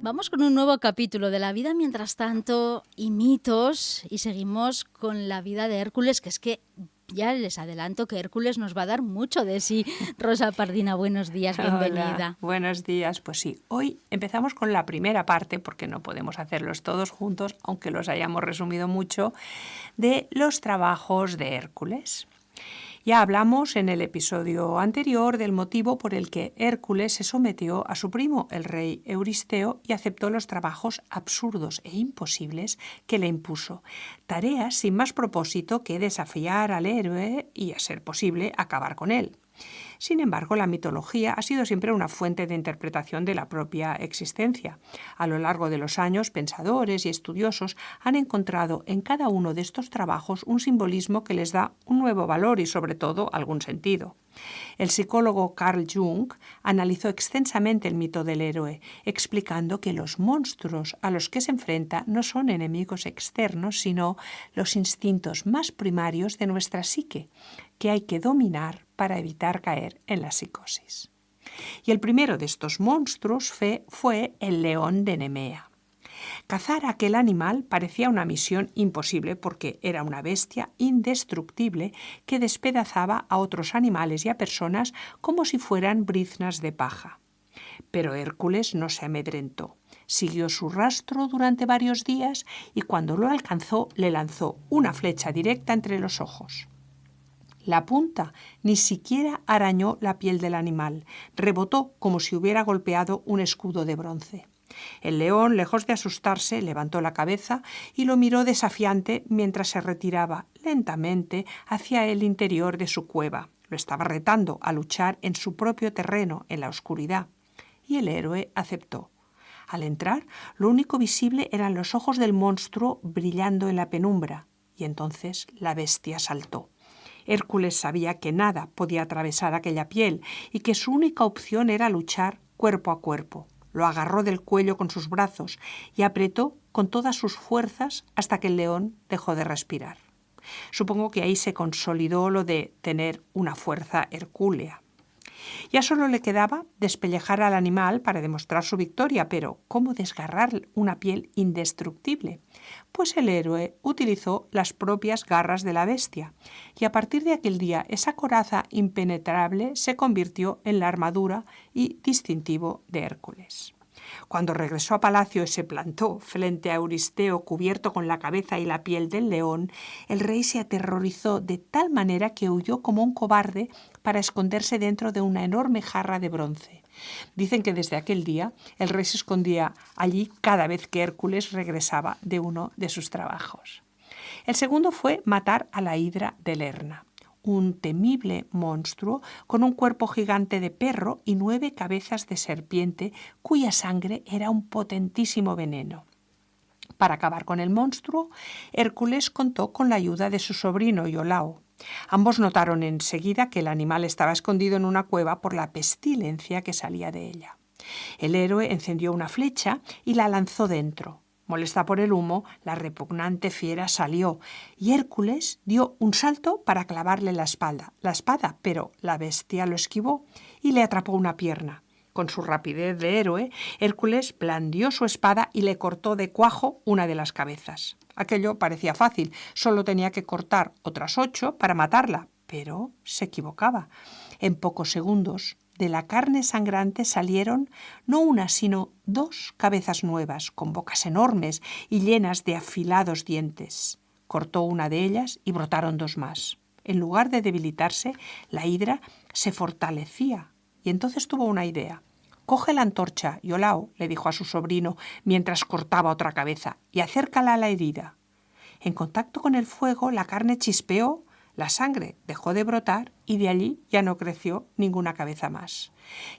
Vamos con un nuevo capítulo de la vida mientras tanto y mitos, y seguimos con la vida de Hércules, que es que ya les adelanto que Hércules nos va a dar mucho de sí. Rosa Pardina, buenos días, bienvenida. Hola, buenos días. Pues sí, hoy empezamos con la primera parte, porque no podemos hacerlos todos juntos, aunque los hayamos resumido mucho, de los trabajos de Hércules. Ya hablamos en el episodio anterior del motivo por el que Hércules se sometió a su primo, el rey Euristeo, y aceptó los trabajos absurdos e imposibles que le impuso, tareas sin más propósito que desafiar al héroe y, a ser posible, acabar con él. Sin embargo, la mitología ha sido siempre una fuente de interpretación de la propia existencia. A lo largo de los años, pensadores y estudiosos han encontrado en cada uno de estos trabajos un simbolismo que les da un nuevo valor y, sobre todo, algún sentido. El psicólogo Carl Jung analizó extensamente el mito del héroe, explicando que los monstruos a los que se enfrenta no son enemigos externos, sino los instintos más primarios de nuestra psique, que hay que dominar para evitar caer en la psicosis. Y el primero de estos monstruos fue el león de Nemea. Cazar a aquel animal parecía una misión imposible porque era una bestia indestructible que despedazaba a otros animales y a personas como si fueran briznas de paja. Pero Hércules no se amedrentó. Siguió su rastro durante varios días y cuando lo alcanzó le lanzó una flecha directa entre los ojos. La punta ni siquiera arañó la piel del animal, rebotó como si hubiera golpeado un escudo de bronce. El león, lejos de asustarse, levantó la cabeza y lo miró desafiante mientras se retiraba lentamente hacia el interior de su cueva. Lo estaba retando a luchar en su propio terreno, en la oscuridad. Y el héroe aceptó. Al entrar, lo único visible eran los ojos del monstruo brillando en la penumbra, y entonces la bestia saltó. Hércules sabía que nada podía atravesar aquella piel y que su única opción era luchar cuerpo a cuerpo. Lo agarró del cuello con sus brazos y apretó con todas sus fuerzas hasta que el león dejó de respirar. Supongo que ahí se consolidó lo de tener una fuerza hercúlea. Ya solo le quedaba despellejar al animal para demostrar su victoria, pero ¿cómo desgarrar una piel indestructible? Pues el héroe utilizó las propias garras de la bestia, y a partir de aquel día esa coraza impenetrable se convirtió en la armadura y distintivo de Hércules. Cuando regresó a palacio y se plantó frente a Euristeo cubierto con la cabeza y la piel del león, el rey se aterrorizó de tal manera que huyó como un cobarde para esconderse dentro de una enorme jarra de bronce. Dicen que desde aquel día el rey se escondía allí cada vez que Hércules regresaba de uno de sus trabajos. El segundo fue matar a la hidra de Lerna, un temible monstruo con un cuerpo gigante de perro y 9 cabezas de serpiente, cuya sangre era un potentísimo veneno. Para acabar con el monstruo, Hércules contó con la ayuda de su sobrino Iolao. Ambos notaron enseguida que el animal estaba escondido en una cueva por la pestilencia que salía de ella. El héroe encendió una flecha y la lanzó dentro. Molesta por el humo, la repugnante fiera salió y Hércules dio un salto para clavarle la espada, pero la bestia lo esquivó y le atrapó una pierna. Con su rapidez de héroe, Hércules blandió su espada y le cortó de cuajo una de las cabezas. Aquello parecía fácil, solo tenía que cortar otras 8 para matarla, pero se equivocaba. En pocos segundos, de la carne sangrante salieron no una, sino 2 cabezas nuevas, con bocas enormes y llenas de afilados dientes. Cortó una de ellas y brotaron 2 más. En lugar de debilitarse, la hidra se fortalecía y entonces tuvo una idea. «Coge la antorcha, Iolao», le dijo a su sobrino mientras cortaba otra cabeza, «y acércala a la herida». En contacto con el fuego, la carne chispeó, la sangre dejó de brotar y de allí ya no creció ninguna cabeza más.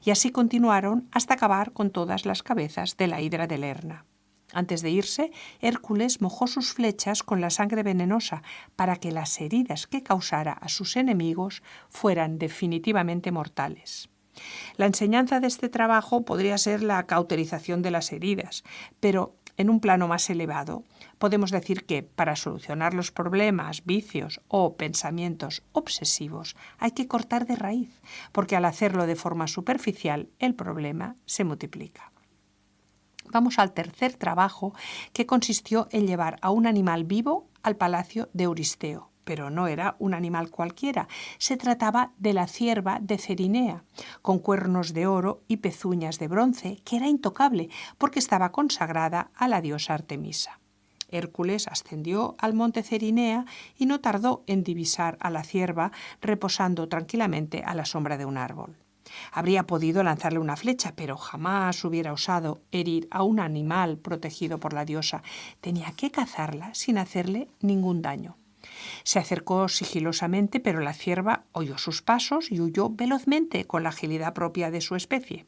Y así continuaron hasta acabar con todas las cabezas de la hidra de Lerna. Antes de irse, Hércules mojó sus flechas con la sangre venenosa para que las heridas que causara a sus enemigos fueran definitivamente mortales. La enseñanza de este trabajo podría ser la cauterización de las heridas, pero en un plano más elevado podemos decir que para solucionar los problemas, vicios o pensamientos obsesivos hay que cortar de raíz, porque al hacerlo de forma superficial el problema se multiplica. Vamos al tercer trabajo, que consistió en llevar a un animal vivo al palacio de Euristeo. Pero no era un animal cualquiera, se trataba de la cierva de Cerinea, con cuernos de oro y pezuñas de bronce, que era intocable porque estaba consagrada a la diosa Artemisa. Hércules ascendió al monte Cerinea y no tardó en divisar a la cierva reposando tranquilamente a la sombra de un árbol. Habría podido lanzarle una flecha, pero jamás hubiera osado herir a un animal protegido por la diosa. Tenía que cazarla sin hacerle ningún daño. Se acercó sigilosamente, pero la cierva oyó sus pasos y huyó velozmente con la agilidad propia de su especie.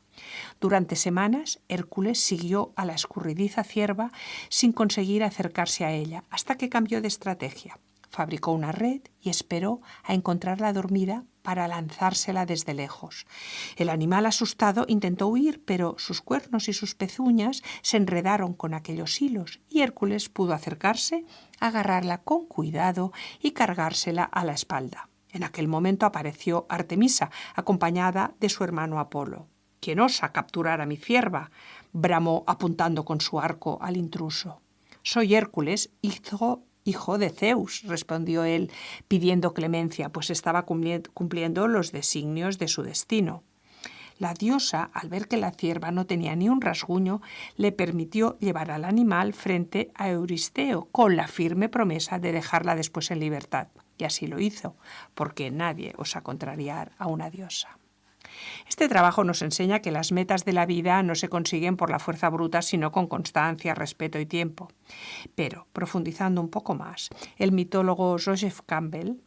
Durante semanas, Hércules siguió a la escurridiza cierva sin conseguir acercarse a ella, hasta que cambió de estrategia. Fabricó una red y esperó a encontrarla dormida para lanzársela desde lejos. El animal asustado intentó huir, pero sus cuernos y sus pezuñas se enredaron con aquellos hilos y Hércules pudo acercarse, agarrarla con cuidado y cargársela a la espalda. En aquel momento apareció Artemisa, acompañada de su hermano Apolo. «¿Quién osa capturar a mi cierva?», bramó apuntando con su arco al intruso. «Soy Hércules, hijo de Zeus», respondió él, pidiendo clemencia, pues estaba cumpliendo los designios de su destino. La diosa, al ver que la cierva no tenía ni un rasguño, le permitió llevar al animal frente a Euristeo, con la firme promesa de dejarla después en libertad. Y así lo hizo, porque nadie osa contrariar a una diosa. Este trabajo nos enseña que las metas de la vida no se consiguen por la fuerza bruta, sino con constancia, respeto y tiempo. Pero, profundizando un poco más, el mitólogo Joseph Campbell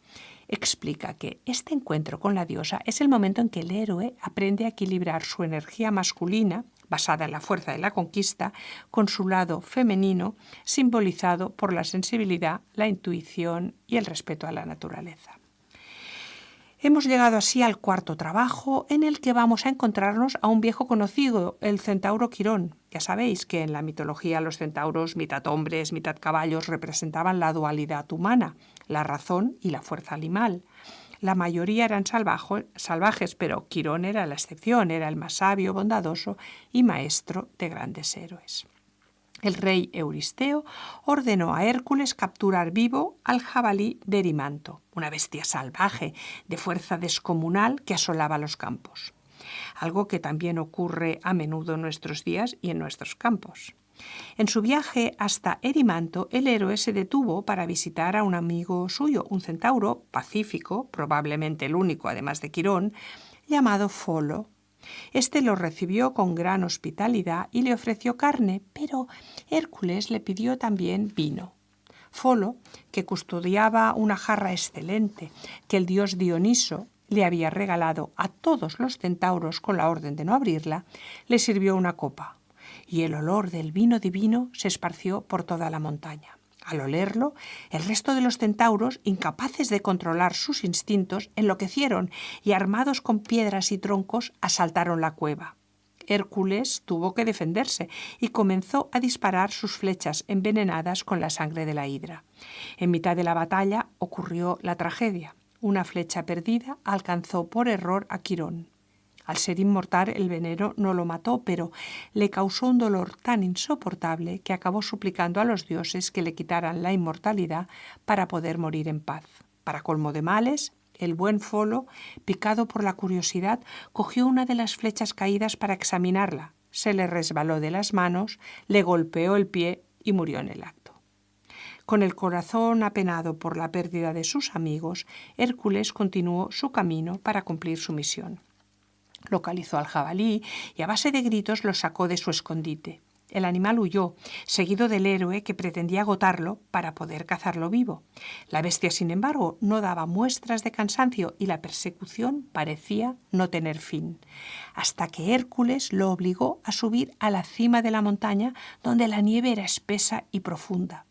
explica que este encuentro con la diosa es el momento en que el héroe aprende a equilibrar su energía masculina, basada en la fuerza de la conquista, con su lado femenino, simbolizado por la sensibilidad, la intuición y el respeto a la naturaleza. Hemos llegado así al cuarto trabajo, en el que vamos a encontrarnos a un viejo conocido, el centauro Quirón. Ya sabéis que en la mitología los centauros, mitad hombres, mitad caballos, representaban la dualidad humana, la razón y la fuerza animal. La mayoría eran salvajes, pero Quirón era la excepción, era el más sabio, bondadoso y maestro de grandes héroes. El rey Euristeo ordenó a Hércules capturar vivo al jabalí de Erimanto, una bestia salvaje de fuerza descomunal que asolaba los campos. Algo que también ocurre a menudo en nuestros días y en nuestros campos. En su viaje hasta Erimanto, el héroe se detuvo para visitar a un amigo suyo, un centauro pacífico, probablemente el único además de Quirón, llamado Folo. Este lo recibió con gran hospitalidad y le ofreció carne, pero Hércules le pidió también vino. Folo, que custodiaba una jarra excelente que el dios Dioniso le había regalado a todos los centauros con la orden de no abrirla, le sirvió una copa, y el olor del vino divino se esparció por toda la montaña. Al olerlo, el resto de los centauros, incapaces de controlar sus instintos, enloquecieron y, armados con piedras y troncos, asaltaron la cueva. Hércules tuvo que defenderse y comenzó a disparar sus flechas envenenadas con la sangre de la hidra. En mitad de la batalla ocurrió la tragedia. Una flecha perdida alcanzó por error a Quirón. Al ser inmortal, el veneno no lo mató, pero le causó un dolor tan insoportable que acabó suplicando a los dioses que le quitaran la inmortalidad para poder morir en paz. Para colmo de males, el buen Folo, picado por la curiosidad, cogió una de las flechas caídas para examinarla. Se le resbaló de las manos, le golpeó el pie y murió en el acto. Con el corazón apenado por la pérdida de sus amigos, Hércules continuó su camino para cumplir su misión. Localizó al jabalí y a base de gritos lo sacó de su escondite. El animal huyó, seguido del héroe que pretendía agotarlo para poder cazarlo vivo. La bestia, sin embargo, no daba muestras de cansancio y la persecución parecía no tener fin, hasta que Hércules lo obligó a subir a la cima de la montaña, donde la nieve era espesa y profunda.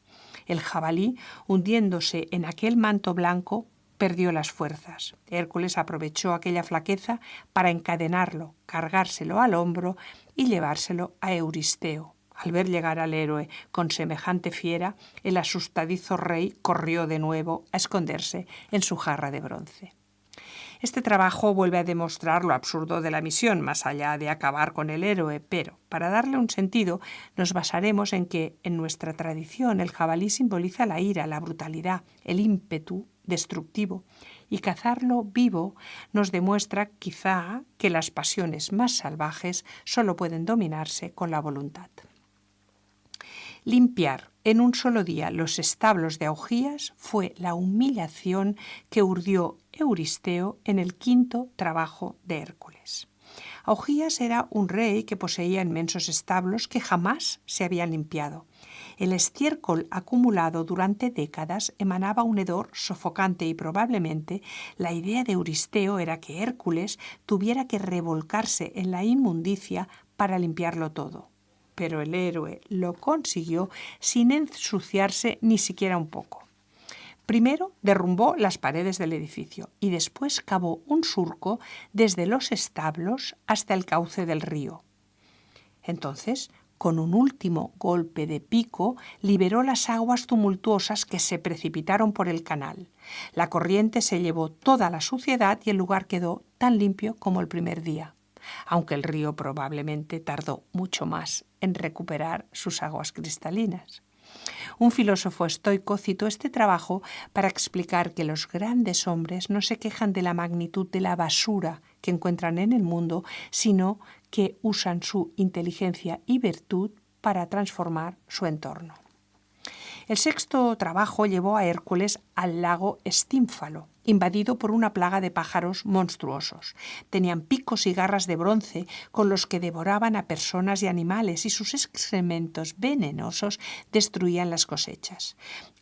El jabalí, hundiéndose en aquel manto blanco, perdió las fuerzas. Hércules aprovechó aquella flaqueza para encadenarlo, cargárselo al hombro y llevárselo a Euristeo. Al ver llegar al héroe con semejante fiera, el asustadizo rey corrió de nuevo a esconderse en su jarra de bronce. Este trabajo vuelve a demostrar lo absurdo de la misión, más allá de acabar con el héroe, pero para darle un sentido nos basaremos en que en nuestra tradición el jabalí simboliza la ira, la brutalidad, el ímpetu destructivo, y cazarlo vivo nos demuestra quizá que las pasiones más salvajes solo pueden dominarse con la voluntad. Limpiar en un solo día los establos de Augías fue la humillación que urdió Euristeo en el quinto trabajo de Hércules. Augías era un rey que poseía inmensos establos que jamás se habían limpiado. El estiércol acumulado durante décadas emanaba un hedor sofocante y probablemente la idea de Euristeo era que Hércules tuviera que revolcarse en la inmundicia para limpiarlo todo. Pero el héroe lo consiguió sin ensuciarse ni siquiera un poco. Primero derrumbó las paredes del edificio y después cavó un surco desde los establos hasta el cauce del río. Entonces, con un último golpe de pico, liberó las aguas tumultuosas que se precipitaron por el canal. La corriente se llevó toda la suciedad y el lugar quedó tan limpio como el primer día, aunque el río probablemente tardó mucho más en recuperar sus aguas cristalinas. Un filósofo estoico citó este trabajo para explicar que los grandes hombres no se quejan de la magnitud de la basura que encuentran en el mundo, sino que usan su inteligencia y virtud para transformar su entorno. El sexto trabajo llevó a Hércules al lago Estínfalo, invadido por una plaga de pájaros monstruosos. Tenían picos y garras de bronce con los que devoraban a personas y animales y sus excrementos venenosos destruían las cosechas.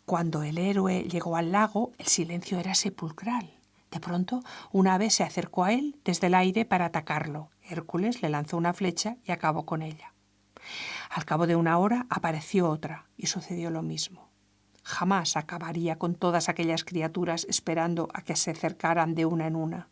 Cuando el héroe llegó al lago, el silencio era sepulcral. De pronto, un ave se acercó a él desde el aire para atacarlo. Hércules le lanzó una flecha y acabó con ella. Al cabo de una hora apareció otra y sucedió lo mismo. Jamás acabaría con todas aquellas criaturas esperando a que se acercaran de una en una.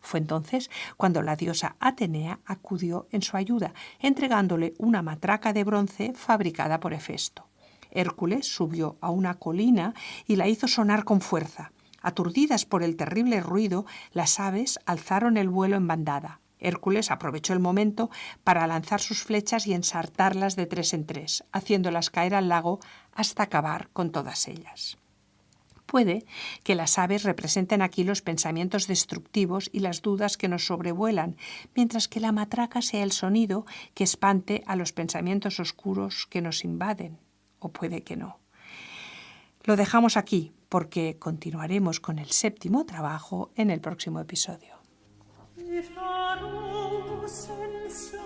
Fue entonces cuando la diosa Atenea acudió en su ayuda, entregándole una matraca de bronce fabricada por Hefesto. Hércules subió a una colina y la hizo sonar con fuerza. Aturdidas por el terrible ruido, las aves alzaron el vuelo en bandada. Hércules aprovechó el momento para lanzar sus flechas y ensartarlas de 3 en 3, haciéndolas caer al lago hasta acabar con todas ellas. Puede que las aves representen aquí los pensamientos destructivos y las dudas que nos sobrevuelan, mientras que la matraca sea el sonido que espante a los pensamientos oscuros que nos invaden. O puede que no. Lo dejamos aquí porque continuaremos con el séptimo trabajo en el próximo episodio. If not, senza